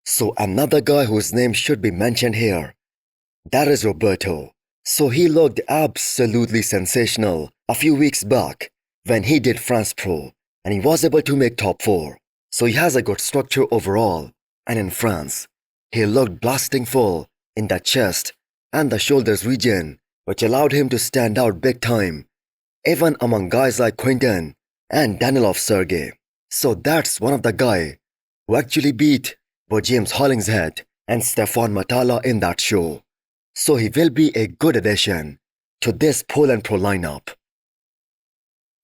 So another guy whose name should be mentioned here, that is Roberto. So he looked absolutely sensational a few weeks back when he did France Pro and he was able to make top 4. So he has a good structure overall, and in France, he looked blasting full in the chest and the shoulders region, which allowed him to stand out big time, even among guys like Quinton and Danilov Sergey. So that's one of the guy who actually beat both James Hollingshead and Stefan Matala in that show. So he will be a good addition to this Poland Pro lineup.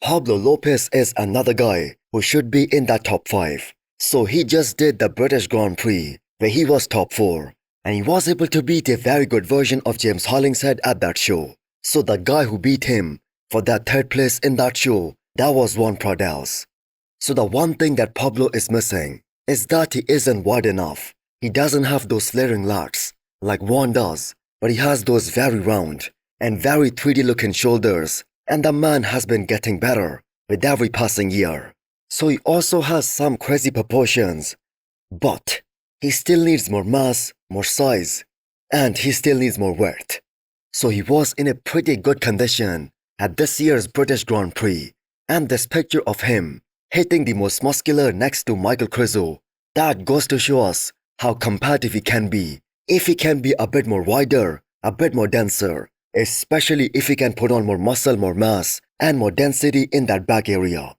Pablo Lopez is another guy who should be in that top 5. So he just did the British Grand Prix where he was top 4 and he was able to beat a very good version of James Hollingshead at that show. So the guy who beat him for that 3rd place in that show, that was Juan Pradels. So the one thing that Pablo is missing is that he isn't wide enough. He doesn't have those flaring lats like Juan does, but he has those very round and very 3D looking shoulders, and the man has been getting better with every passing year. So he also has some crazy proportions, but he still needs more mass, more size, and he still needs more width. So he was in a pretty good condition at this year's British Grand Prix, and this picture of him hitting the most muscular next to Michael Krizo, that goes to show us how competitive he can be if he can be a bit more wider, a bit more denser, especially if he can put on more muscle, more mass, and more density in that back area.